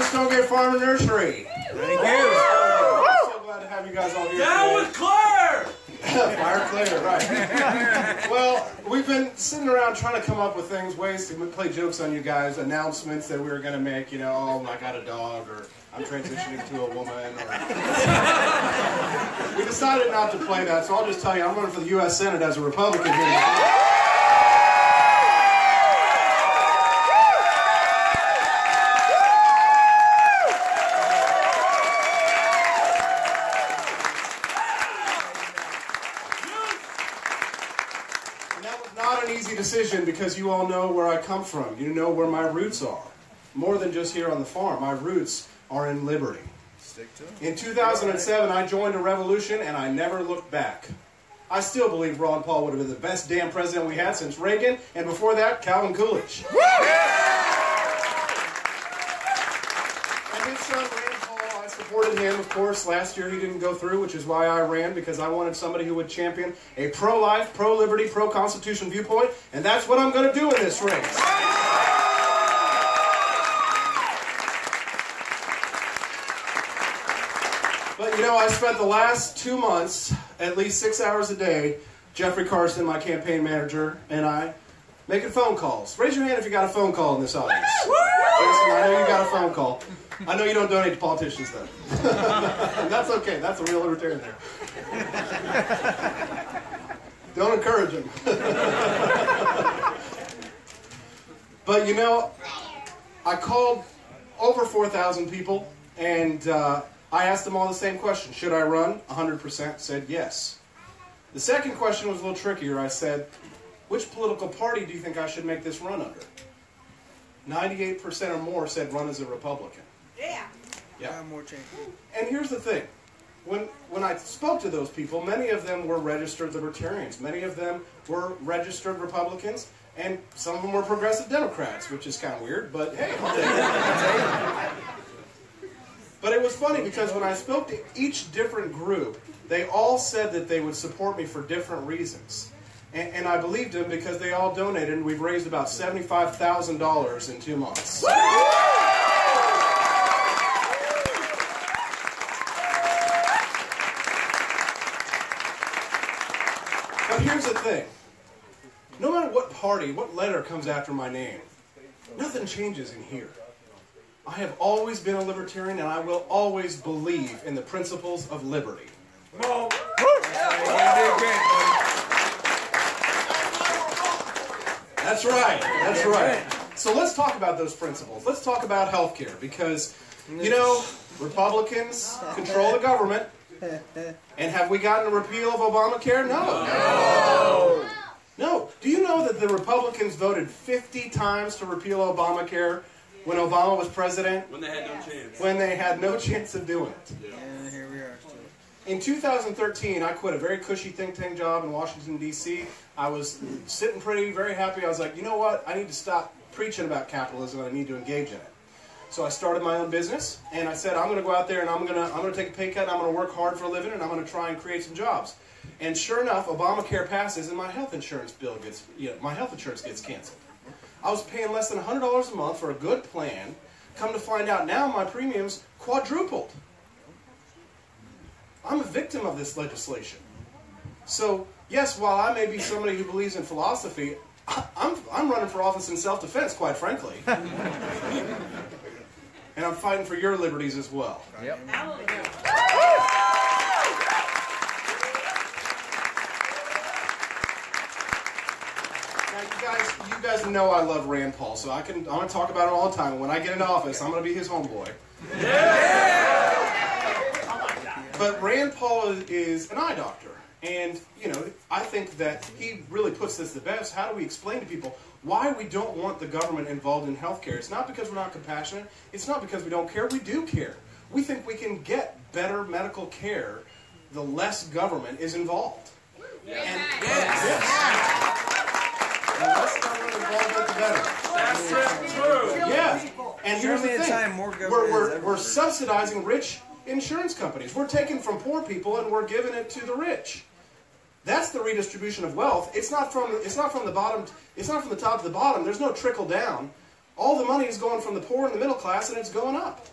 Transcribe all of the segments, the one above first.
Stonegate Farm and Nursery. Thank you. I'm so glad to have you guys all here. Down with Claire! Fire Claire, right. Well, we've been sitting around trying to come up with things, ways to play jokes on you guys, announcements that we were going to make, you know, oh, I got a dog, or I'm transitioning to a woman. Or... We decided not to play that, so I'll just tell you, I'm running for the U.S. Senate as a Republican here. Decision because you all know where I come from. You know where my roots are. More than just here on the farm. My roots are in liberty. Stick to it. In 2007, I joined a revolution and I never looked back. I still believe Ron Paul would have been the best damn president we had since Reagan, and before that, Calvin Coolidge. And his son, Rand Paul, I supported him, of course. Last year he didn't go through, which is why I ran, because I wanted somebody who would champion a pro-life, pro-liberty, pro-constitution viewpoint, and that's what I'm going to do in this race. But you know, I spent the last 2 months, at least 6 hours a day, Jeffrey Carson, my campaign manager, and I, making phone calls. Raise your hand if you got a phone call in this audience. Listen, I know you got a phone call. I know you don't donate to politicians, though. That's okay. That's a real libertarian there. Don't encourage him. But you know, I called over 4,000 people, and I asked them all the same question. Should I run? 100% said yes. The second question was a little trickier. I said, which political party do you think I should make this run under? 98% or more said run as a Republican. Yeah. More change. And here's the thing. When I spoke to those people, many of them were registered libertarians. Many of them were registered Republicans, and some of them were progressive Democrats, which is kind of weird, but hey, I'll take it. But it was funny because when I spoke to each different group, they all said that they would support me for different reasons. And I believed them because they all donated, and we've raised about $75,000 in 2 months. But here's the thing. No matter what party, what letter comes after my name, nothing changes in here. I have always been a libertarian, and I will always believe in the principles of liberty. Well, That's right. That's right. So let's talk about those principles. Let's talk about health care, because, you know, Republicans control the government. And have we gotten a repeal of Obamacare? No. No. Do you know that the Republicans voted 50 times to repeal Obamacare when Obama was president? when they had no chance. When they had no chance of doing it. And here we are still. In 2013, I quit a very cushy think tank job in Washington, D.C. I was sitting pretty, very happy. I was like, you know what? I need to stop preaching about capitalism, and I need to engage in it. So I started my own business, and I said, I'm going to go out there, and I'm going to take a pay cut, and I'm going to work hard for a living, and I'm going to try and create some jobs. And sure enough, Obamacare passes, and my health insurance bill gets, my health insurance gets canceled. I was paying less than $100 a month for a good plan. Come to find out now, my premiums quadrupled. I'm a victim of this legislation. So, yes, while I may be somebody who believes in philosophy, I'm running for office in self-defense, quite frankly. And I'm fighting for your liberties as well. Yep. Now, you guys know I love Rand Paul, so I'm going to talk about him all the time. And when I get into office, I'm going to be his homeboy. Yeah! But Rand Paul is an eye doctor. And, you know, I think that he really puts this the best. How do we explain to people why we don't want the government involved in healthcare? It's not because we're not compassionate. It's not because we don't care. We do care. We think we can get better medical care the less government is involved. Yes. And, yes. The less government involvement, the better. That's true. Yeah. And here's the thing. We're subsidizing rich insurance companies. We're taking from poor people and we're giving it to the rich. That's the redistribution of wealth. It's not from the bottom. It's not from the top to the bottom. There's no trickle down. All the money is going from the poor and the middle class, and it's going up.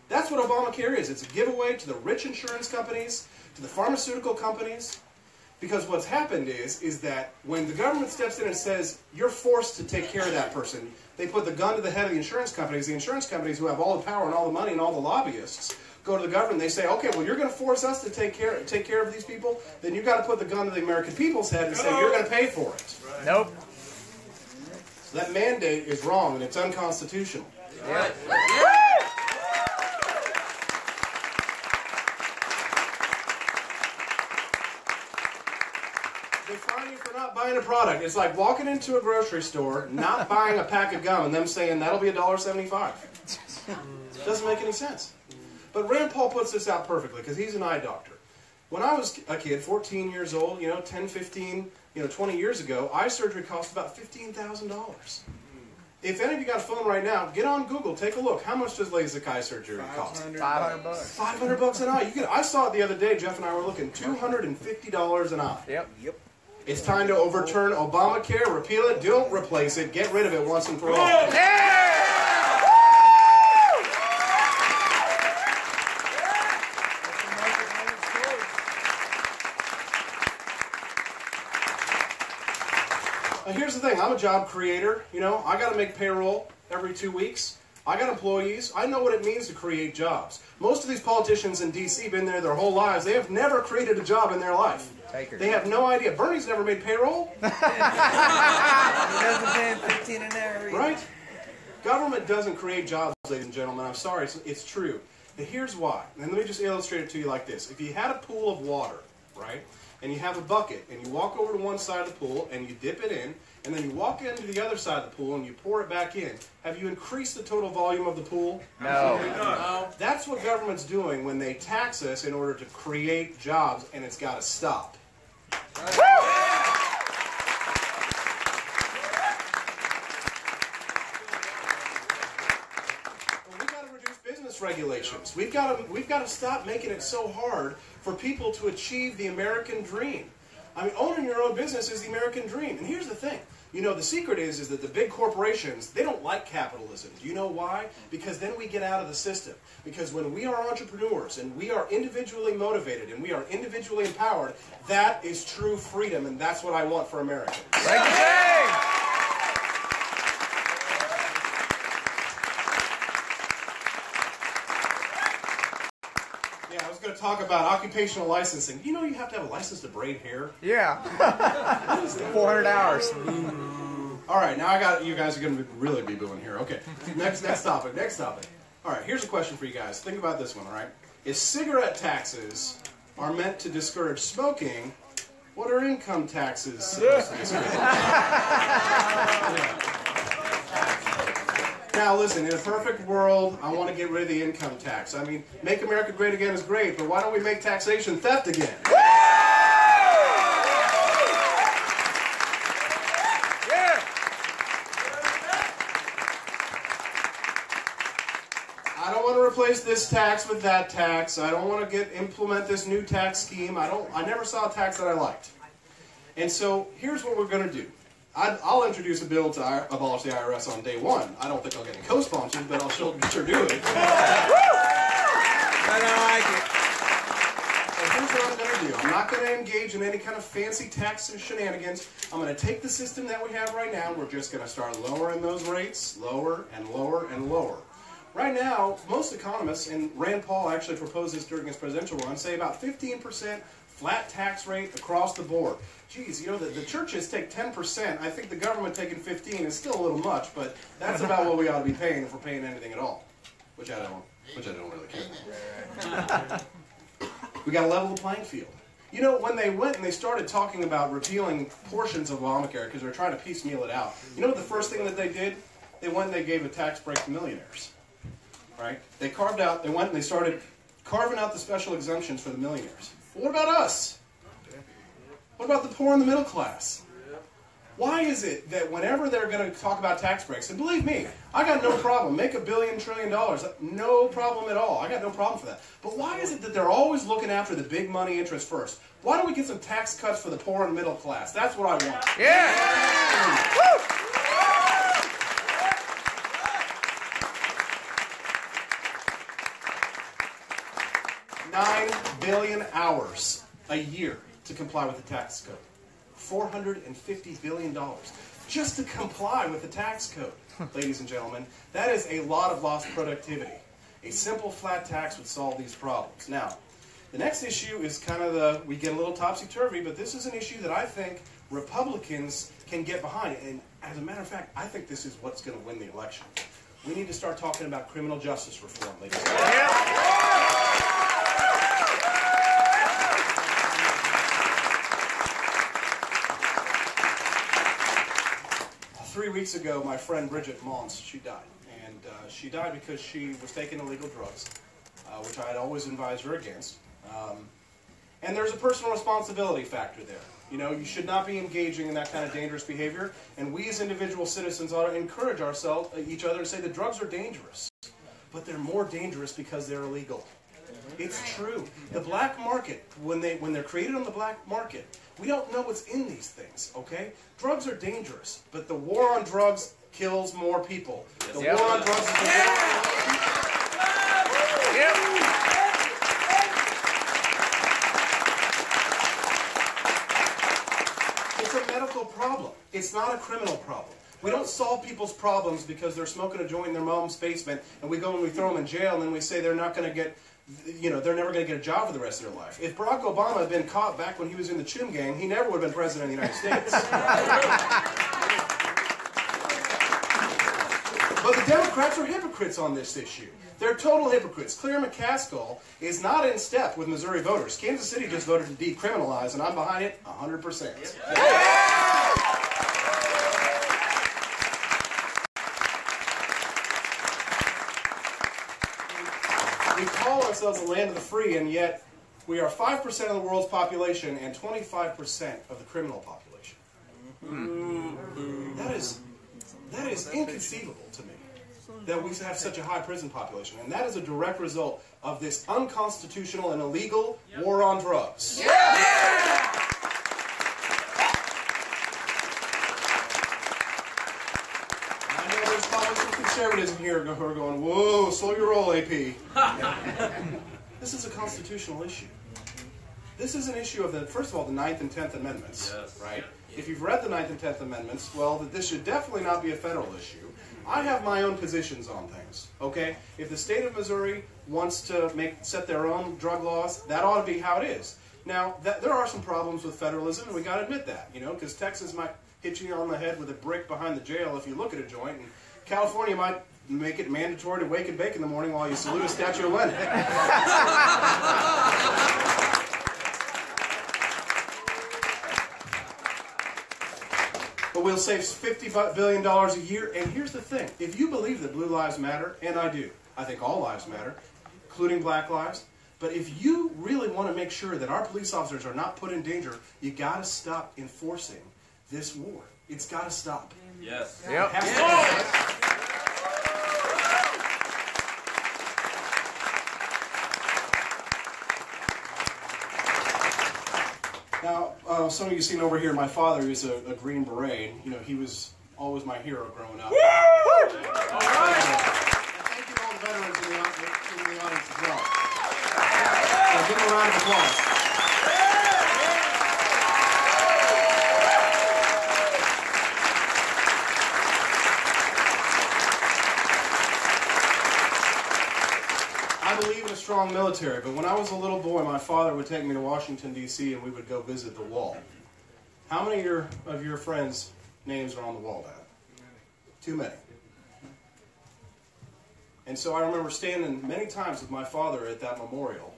That's what Obamacare is. It's a giveaway to the rich insurance companies, to the pharmaceutical companies. Because what's happened is that when the government steps in and says, you're forced to take care of that person, they put the gun to the head of the insurance companies who have all the power and all the money and all the lobbyists, go to the government and they say, okay, well, you're going to force us to take care of these people, then you've got to put the gun to the American people's head and say, you're going to pay for it. Right. Nope. So that mandate is wrong and it's unconstitutional. Yeah. They fine you for not buying a product. It's like walking into a grocery store, not buying a pack of gum, and them saying that'll be $1.75. Doesn't make any sense. But Rand Paul puts this out perfectly because he's an eye doctor. When I was a kid, 14 years old, 10, 15, 20 years ago, eye surgery cost about $15,000. If any of you got a phone right now, get on Google, take a look. How much does LASIK eye surgery cost? $500. $500 an eye. I saw it the other day. Jeff and I were looking. $250 an eye. Yep. It's time to overturn Obamacare, repeal it, don't replace it, get rid of it once and for all. Yeah! Now here's the thing, I'm a job creator, I got to make payroll every 2 weeks. I got employees, I know what it means to create jobs. Most of these politicians in DC have been there their whole lives, they have never created a job in their life. They have no idea. Bernie's never made payroll. He doesn't pay 15 an hour either. Right? Government doesn't create jobs, ladies and gentlemen. I'm sorry, it's true. And here's why. And let me just illustrate it to you like this. If you had a pool of water, right, and you have a bucket, and you walk over to one side of the pool, and you dip it in, and then you walk into the other side of the pool, and you pour it back in, have you increased the total volume of the pool? No. That's what government's doing when they tax us in order to create jobs, and it's got to stop. Regulations. We've got to stop making it so hard for people to achieve the American dream. I mean, owning your own business is the American dream. And here's the thing. The secret is that the big corporations, they don't like capitalism. Do you know why? Because then we get out of the system. Because when we are entrepreneurs and we are individually motivated and we are individually empowered, that is true freedom, and that's what I want for Americans. Thank you. I was going to talk about occupational licensing. You have to have a license to braid hair? Yeah. 400 hours. All right, now you guys are going to really be booing here. Okay, next topic. All right, here's a question for you guys. Think about this one, all right? If cigarette taxes are meant to discourage smoking, what are income taxes supposed to discourage? Yeah. Now listen, in a perfect world, I want to get rid of the income tax. I mean, make America great again is great, but why don't we make taxation theft again? Yeah. I don't want to replace this tax with that tax. I don't want to implement this new tax scheme. I never saw a tax that I liked. And so here's what we're going to do. I'll introduce a bill to abolish the IRS on day one. I don't think I'll get any co-sponsors, but I'll sure do it. I don't like it. So here's what I'm going to do. I'm not going to engage in any kind of fancy tax shenanigans. I'm going to take the system that we have right now. We're just going to start lowering those rates, lower and lower and lower. Right now, most economists, and Rand Paul actually proposed this during his presidential run, say about 15% flat tax rate across the board. Geez, the churches take 10%. I think the government taking 15 is still a little much, but that's about what we ought to be paying if we're paying anything at all, which I don't really care. We got to level the playing field. When they went and they started talking about repealing portions of Obamacare because they're trying to piecemeal it out, what the first thing that they did? They went and they gave a tax break to millionaires. Right? They went and they started carving out the special exemptions for the millionaires. But what about us? What about the poor and the middle class? Why is it that whenever they're going to talk about tax breaks, and believe me, I got no problem, make $1 billion, $1 trillion, no problem at all. I got no problem for that. But why is it that they're always looking after the big money interest first? Why don't we get some tax cuts for the poor and middle class? That's what I want. Yeah. 9 billion hours a year to comply with the tax code. $450 billion just to comply with the tax code, ladies and gentlemen. That is a lot of lost productivity. A simple flat tax would solve these problems. Now, the next issue is kind of we get a little topsy-turvy, but this is an issue that I think Republicans can get behind. And as a matter of fact, I think this is what's going to win the election. We need to start talking about criminal justice reform, ladies and gentlemen. 3 weeks ago, my friend Bridget Mons, she died. And she died because she was taking illegal drugs, which I had always advised her against. And there's a personal responsibility factor there. You know, you should not be engaging in that kind of dangerous behavior. And we as individual citizens ought to encourage each other and say that drugs are dangerous. But they're more dangerous because they're illegal. It's true. The black market, when they're created on the black market, we don't know what's in these things, okay? Drugs are dangerous, but the war on drugs kills more people. The war on drugs is the war on people. It's a medical problem. It's not a criminal problem. We don't solve people's problems because they're smoking a joint in their mom's basement, and we go and we throw them in jail, and then we say they're not going to get, you know, they're never going to get a job for the rest of their life. If Barack Obama had been caught back when he was in the Chim Gang, he never would have been president of the United States. But the Democrats are hypocrites on this issue. They're total hypocrites. Claire McCaskill is not in step with Missouri voters. Kansas City just voted to decriminalize, and I'm behind it 100%. We call ourselves the land of the free, and yet we are 5% of the world's population and 25% of the criminal population. That is inconceivable to me, that we have such a high prison population. And that is a direct result of this unconstitutional and illegal war on drugs. I know there's probably some conservatism here who are going, whoa, slow your roll, AP. This is a constitutional issue. This is an issue of, first of all, the 9th and 10th Amendments, right? If you've read the 9th and 10th Amendments, well, that this should definitely not be a federal issue. I have my own positions on things, okay? If the state of Missouri wants to set their own drug laws, that ought to be how it is. Now, there are some problems with federalism, and we got to admit that, you know, because Texas might hit you on the head with a brick behind the jail if you look at a joint, and California might make it mandatory to wake and bake in the morning while you salute a Statue of Lenin. But we'll save $50 billion a year. And here's the thing. If you believe that blue lives matter, and I do, I think all lives matter, including black lives. But if you really want to make sure that our police officers are not put in danger, you got to stop enforcing this war. It's got to stop. Yes. Yep. It has to stop. Now, some of you seen over here, my father, he was a Green Beret. You know, he was always my hero growing up. Woo! All right. Thank you to all the veterans in the audience as well. So give them a round of applause. I believe in a strong military, but when I was a little boy, my father would take me to Washington, D.C., and we would go visit the wall. How many of your friends' names are on the wall, Dad? Too many. And so I remember standing many times with my father at that memorial,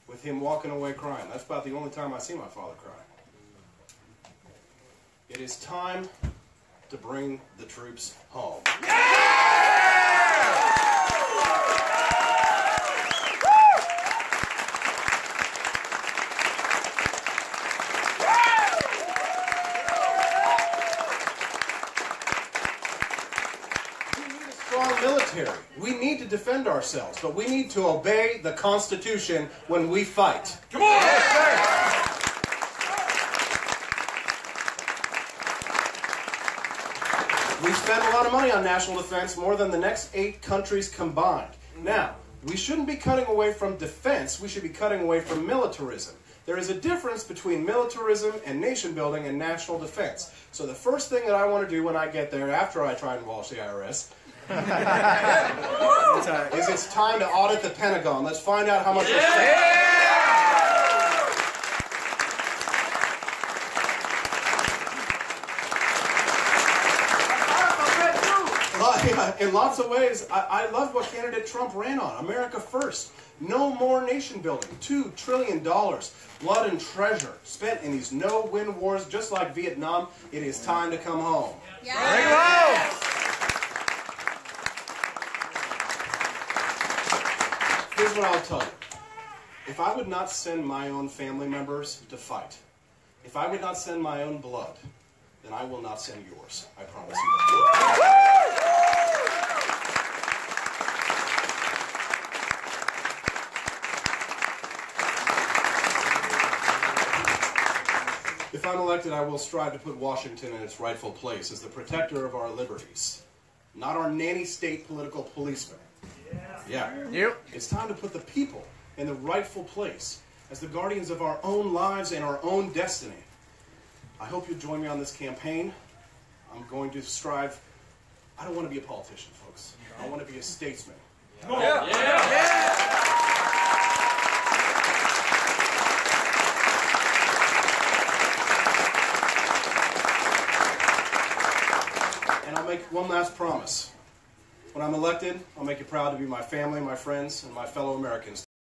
with him walking away crying. That's about the only time I see my father cry. It is time to bring the troops home. Military. We need to defend ourselves, but we need to obey the Constitution when we fight. Come on! Yes, sir. We spend a lot of money on national defense, more than the next 8 countries combined. Now, we shouldn't be cutting away from defense, we should be cutting away from militarism. There is a difference between militarism and nation building and national defense. So the first thing that I want to do when I get there, after I try and abolish the IRS, is it's time to audit the Pentagon. Let's find out how much we're spending. In lots of ways, I love what candidate Trump ran on. America first. No more nation building. $2 trillion. Blood and treasure spent in these no-win wars, just like Vietnam. It is time to come home. Bring it home. Here's what I'll tell you. If I would not send my own family members to fight, if I would not send my own blood, then I will not send yours. I promise you that. If I'm elected, I will strive to put Washington in its rightful place as the protector of our liberties, not our nanny state political policeman. Yeah. Yep. It's time to put the people in the rightful place as the guardians of our own lives and our own destiny. I hope you'll join me on this campaign. I'm going to strive. I don't want to be a politician, folks. I want to be a statesman. Yeah. Yeah. And I'll make one last promise. When I'm elected, I'll make it proud to be my family, my friends, and my fellow Americans.